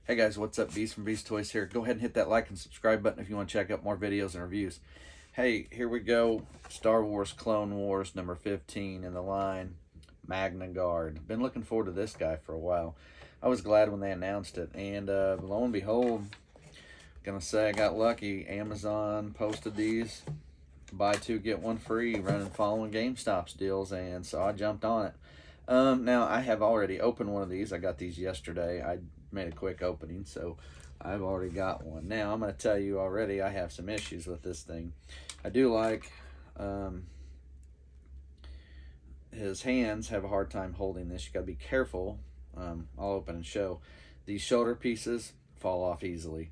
Hey guys, what's up? Beast from Beast Toys here. Go ahead and hit that like and subscribe button if you want to check out more videos and reviews. Hey, here we go. Star Wars Clone Wars number 15 in the line, Magna Guard. Been looking forward to this guy for a while. I was glad when they announced it, and lo and behold, gonna say I got lucky. Amazon posted these, buy two get one free, running following GameStop's deals, and so I jumped on it. Now I have already opened one of these. I got these yesterday. I made a quick opening, so I've already got one. Now I'm going to tell you already I have some issues with this thing. I do like his hands have a hard time holding this. You got to be careful. I'll open and show. These shoulder pieces fall off easily.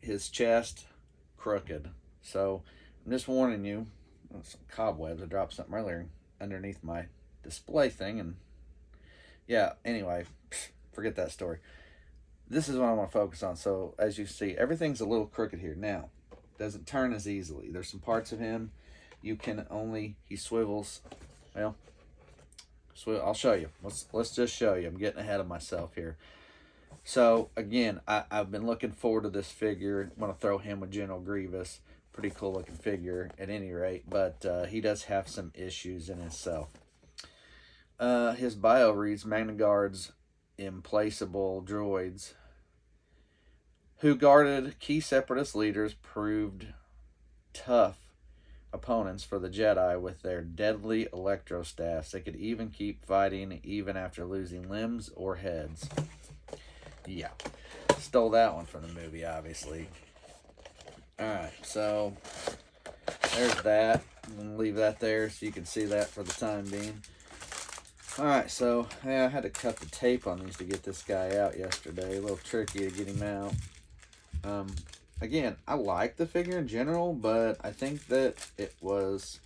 His chest crooked. So I'm just warning you. Some cobwebs. I dropped something earlier underneath my display thing, and yeah, anyway, forget that story. This is what I want to focus on. So as you see, everything's a little crooked here. Now, doesn't turn as easily. There's some parts of him you can only, he swivels. Well, I'll show you. Let's just show you. I'm getting ahead of myself here. So again, I've been looking forward to this figure. I want to throw him with General Grievous. Pretty cool looking figure at any rate, but he does have some issues in himself. His bio reads, Magna Guard's implacable droids who guarded key separatist leaders proved tough opponents for the Jedi with their deadly electrostaffs. They could even keep fighting even after losing limbs or heads. Yeah, stole that one from the movie, obviously. Alright, so there's that. I'm going to leave that there so you can see that for the time being. Alright, so yeah, I had to cut the tape on these to get this guy out yesterday. A little tricky to get him out. Again, I like the figure in general, but I think that it was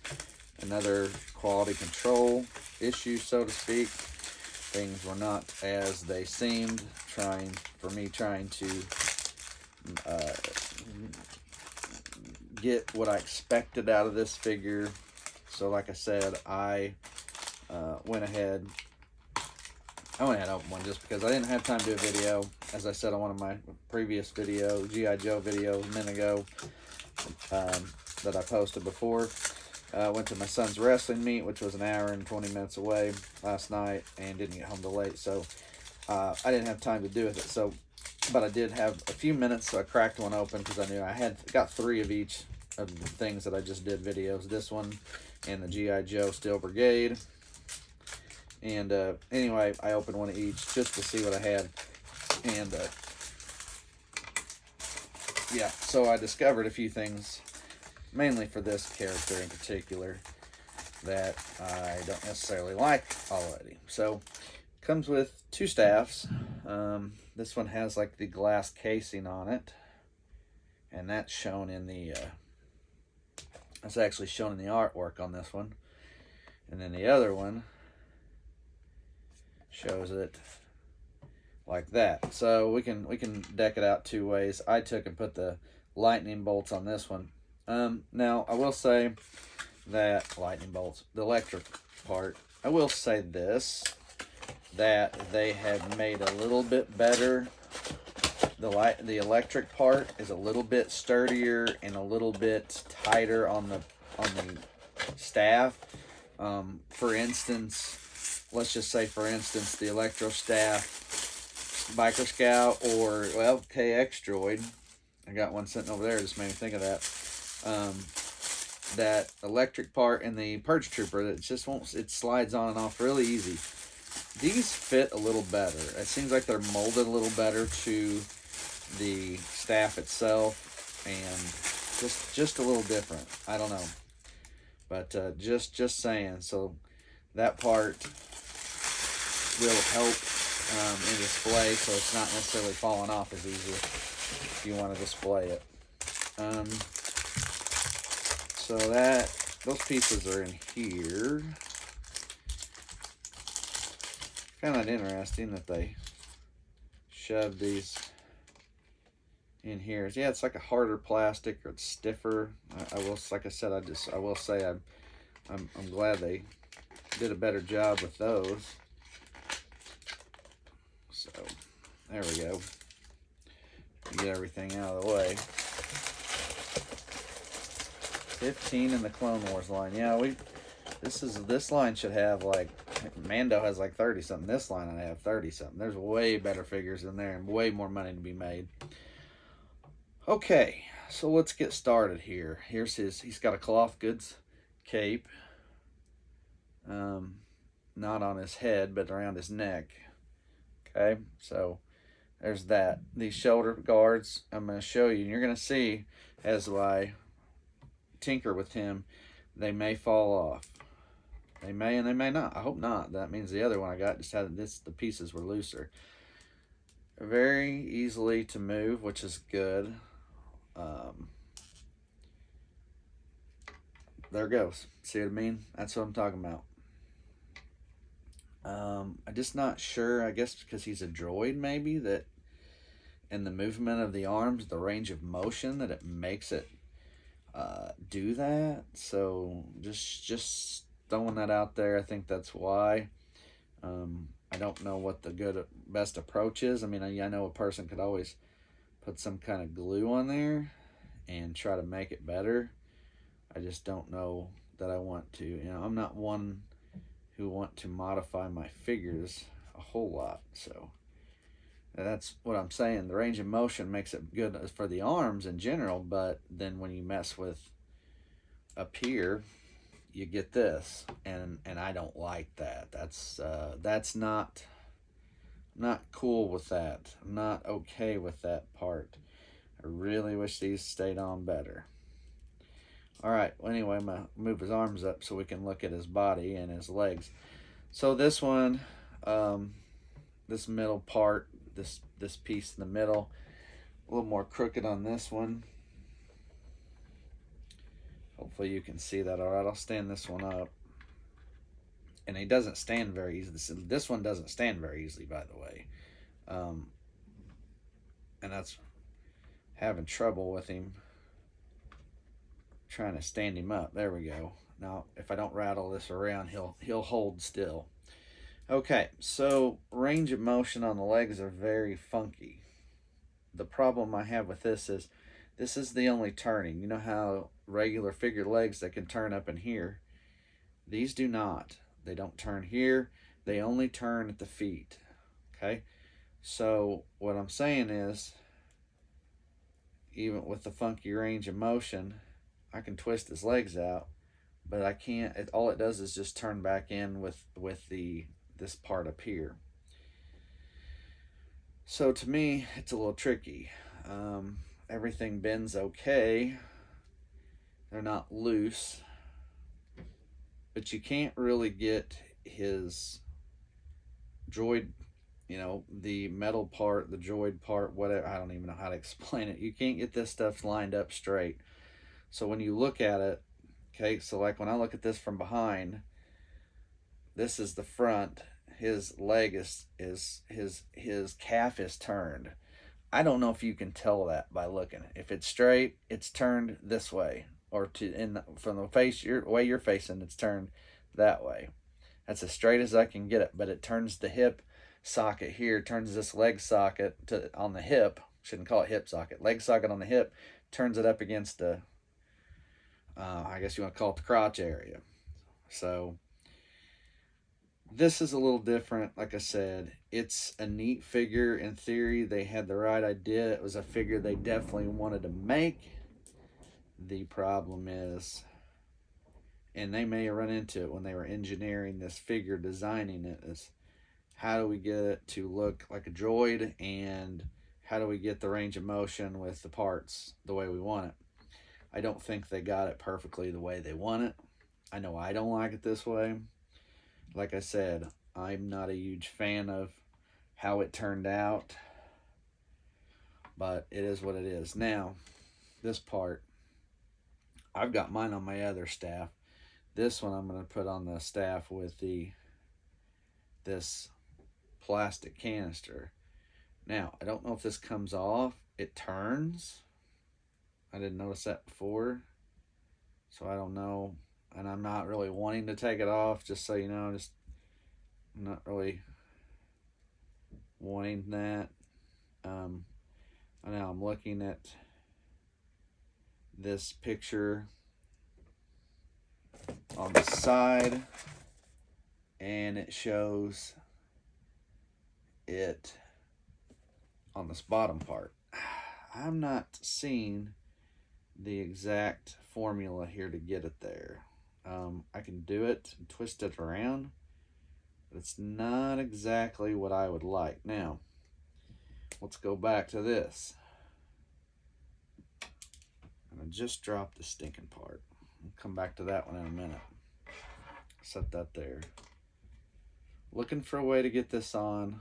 another quality control issue, so to speak. Things were not as they seemed, trying to get what I expected out of this figure. So like I said, I went ahead and opened one just because I didn't have time to do a video. As I said on one of my previous videos, G.I. Joe videos a minute ago, that I posted before. Went to my son's wrestling meet, which was an hour and 20 minutes away last night, and didn't get home till late, so I didn't have time to do with it. So, but I did have a few minutes, so I cracked one open because I knew I had got 3 of each of the things that I just did videos. This one and the G.I. Joe Steel Brigade. And anyway, I opened one of each just to see what I had. And yeah, so I discovered a few things, mainly for this character in particular, that I don't necessarily like already. So, comes with 2 staffs. This one has like the glass casing on it, and that's shown in the that's actually shown in the artwork on this one. And then the other one shows it like that. So we can deck it out 2 ways. I took and put the lightning bolts on this one. Now I will say that lightning bolts, the electric part, I will say this, that they have made a little bit better. The electric part is a little bit sturdier and a little bit tighter on the staff. For instance, let's just say, for instance, the Electro Staff Biker Scout, or, well, KX Droid. I got one sitting over there, just made me think of that. That electric part and the Purge Trooper, that just won't, it slides on and off really easy. These fit a little better. It seems like they're molded a little better to the staff itself, and just a little different. I don't know. But just saying. So that part will help in display, so it's not necessarily falling off as easy if you want to display it. So those pieces are in here. Kind of interesting that they shoved these in here. Yeah, it's like a harder plastic, or it's stiffer. I will, like I said, I will say I'm glad they did a better job with those. So there we go. get everything out of the way. 15 in the Clone Wars line. Yeah, this line should have like, Mando has like 30 something. This line I have 30 something. There's way better figures in there and way more money to be made. Okay, so let's get started here. He's got a cloth goods cape. Not on his head, but around his neck. Okay, so there's that. These shoulder guards, I'm going to show you, and you're going to see as I tinker with him, they may fall off. They may and they may not. I hope not. That means the other one I got just had the pieces were looser. Very easily to move, which is good. There it goes. See what I mean? That's what I'm talking about. I'm just not sure, I guess because he's a droid maybe, that in the movement of the arms, the range of motion, that it makes it do that. So just throwing that out there. I think that's why. I don't know what the best approach is. I mean, I know a person could always put some kind of glue on there and try to make it better. I just don't know that I want to. You know, I'm not one who want to modify my figures a whole lot. So that's what I'm saying. The range of motion makes it good for the arms in general, but then when you mess with up here, you get this, and I don't like that. That's not cool with that. I'm not okay with that part. I really wish these stayed on better. All right, well, anyway, I'm going to move his arms up so we can look at his body and his legs. So this one, this middle part, this piece in the middle, a little more crooked on this one. Hopefully you can see that all right. I'll stand this one up. And he doesn't stand very easily. This one doesn't stand very easily, by the way. And that's having trouble with him. Trying to stand him up. There we go. Now, if I don't rattle this around, he'll hold still. Okay, so range of motion on the legs are very funky. The problem I have with this is the only turning. You know how regular figure legs, they can turn up in here. These do not. They don't turn here. They only turn at the feet. Okay? So what I'm saying is, even with the funky range of motion, I can twist his legs out, but I can't. All it does is just turn back in with this part up here. So to me, it's a little tricky. Everything bends okay. They're not loose, but you can't really get his droid, you know, the metal part, the droid part, whatever. I don't even know how to explain it. You can't get this stuff lined up straight. So when you look at it, okay, so like when I look at this from behind, this is the front. His leg is his calf is turned. I don't know if you can tell that by looking. If it's straight, it's turned this way, or from the face way you're facing, it's turned that way. That's as straight as I can get it. But it turns the hip socket here, turns this leg socket on the hip. Shouldn't call it hip socket. Leg socket on the hip, turns it up against the. I guess you want to call it the crotch area. So this is a little different. Like I said, it's a neat figure. In theory, they had the right idea. It was a figure they definitely wanted to make. The problem is, and they may have run into it when they were engineering this figure, designing it, is how do we get it to look like a droid, and how do we get the range of motion with the parts the way we want it. I don't think they got it perfectly the way they want it. I know I don't like it this way. Like I said, I'm not a huge fan of how it turned out, but it is what it is. Now, this part, I've got mine on my other staff. This one I'm going to put on the staff with this plastic canister. Now, I don't know if this comes off. It turns. I didn't notice that before, so I don't know, and I'm not really wanting to take it off, just so you know. I'm not really wanting that. Now I'm looking at this picture on the side, and it shows it on this bottom part. I'm not seeing the exact formula here to get it there. I can do it and twist it around, but it's not exactly what I would like. Now, let's go back to this. I just dropped the stinking part. We'll come back to that one in a minute. Set that there. Looking for a way to get this on.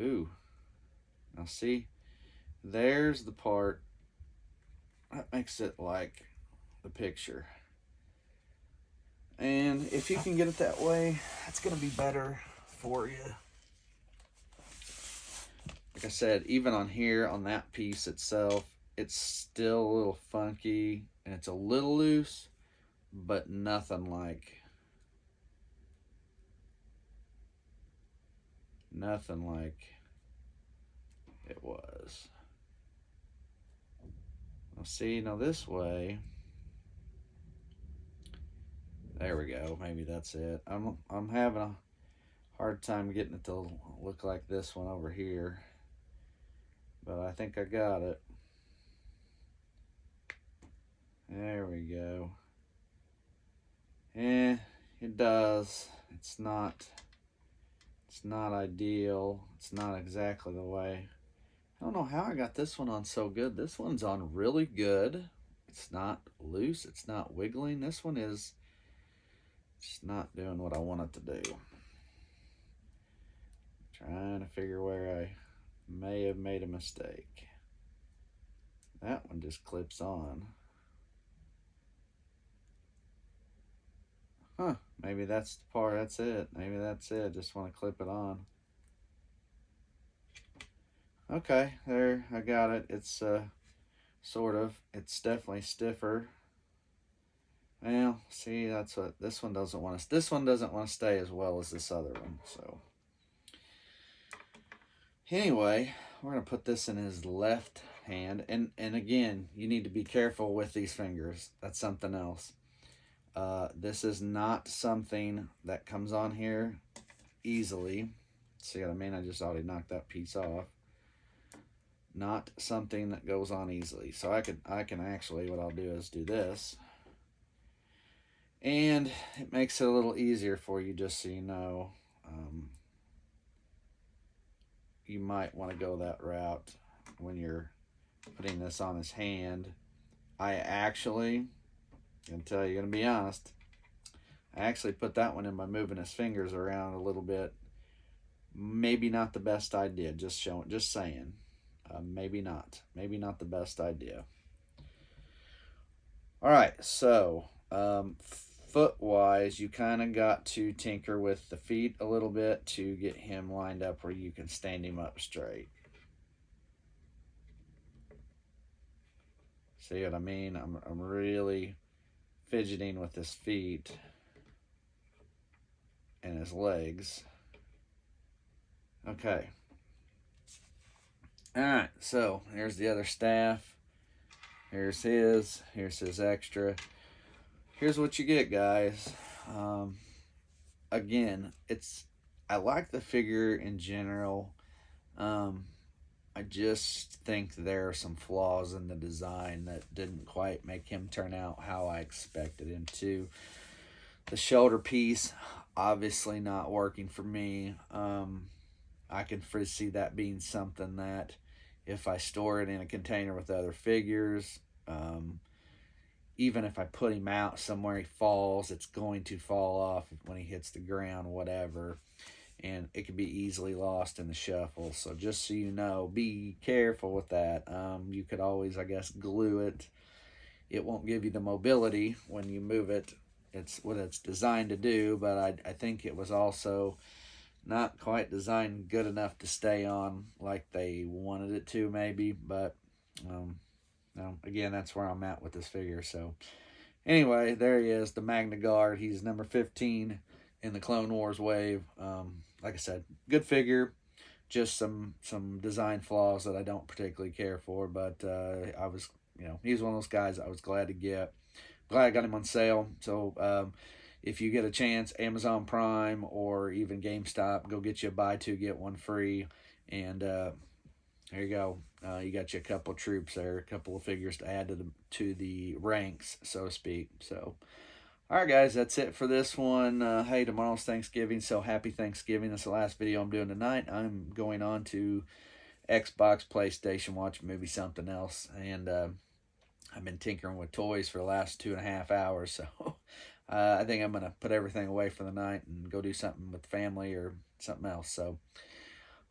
Ooh. Now see, there's the part that makes it like the picture. And if you can get it that way, that's going to be better for you. Like I said, even on here, on that piece itself, it's still a little funky and it's a little loose, but nothing like it was. Now see, now this way, there we go. Maybe that's it. I'm having a hard time getting it to look like this one over here, but I think I got it. There we go. It does. It's not ideal. It's not exactly the way. I don't know how I got this one on so good. This one's on really good. It's not loose. It's not wiggling. This one is just not doing what I want it to do. Trying to figure where I may have made a mistake. That one just clips on. Huh, maybe that's the part, that's it. Maybe that's it, just want to clip it on. Okay, there, I got it. It's it's definitely stiffer. Well, see, that's what, this one doesn't want to stay as well as this other one, so. Anyway, we're gonna put this in his left hand, and again, you need to be careful with these fingers. That's something else. This is not something that comes on here easily. See what I mean? I just already knocked that piece off. Not something that goes on easily. So I can actually, what I'll do is do this. And it makes it a little easier for you, just so you know. You might want to go that route when you're putting this on his hand. I actually, I'm gonna be honest, I actually put that one in by moving his fingers around a little bit. Maybe not the best idea, just saying. Maybe not the best idea. All right, so foot-wise, you kind of got to tinker with the feet a little bit to get him lined up where you can stand him up straight. See what I mean? I'm really fidgeting with his feet and his legs. Okay. All right, so here's the other staff. Here's his extra. Here's what you get, guys. Again, I like the figure in general. I just think there are some flaws in the design that didn't quite make him turn out how I expected him to. The shoulder piece, obviously not working for me. I can foresee that being something that if I store it in a container with other figures, even if I put him out somewhere he falls, it's going to fall off when he hits the ground, whatever. And it can be easily lost in the shuffle. So just so you know, be careful with that. You could always, I guess, glue it. It won't give you the mobility when you move it. It's what it's designed to do, but I think it was also not quite designed good enough to stay on like they wanted it to, maybe. But again, that's where I'm at with this figure. So anyway, there he is, the Magna Guard. He's number 15 in the Clone Wars wave. Like I said, good figure. just some design flaws that I don't particularly care for. But I was, he's one of those guys I was glad to get. Glad I got him on sale. So if you get a chance, Amazon Prime or even GameStop, go get you a buy two get one free, and there you go. You got you a couple of troops there, a couple of figures to add to the ranks, so to speak. So, all right, guys, that's it for this one. Hey, tomorrow's Thanksgiving, so happy Thanksgiving. That's the last video I'm doing tonight. I'm going on to Xbox, PlayStation, watch maybe something else, and I've been tinkering with toys for the last 2.5 hours, so I think I'm going to put everything away for the night and go do something with the family or something else. So,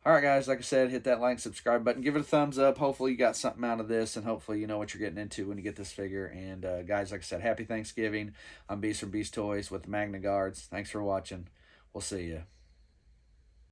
all right, guys, like I said, hit that like, subscribe button, give it a thumbs up. Hopefully you got something out of this, and hopefully you know what you're getting into when you get this figure. And, guys, like I said, happy Thanksgiving. I'm Beast from Beast Toys with the Magna Guards. Thanks for watching. We'll see you.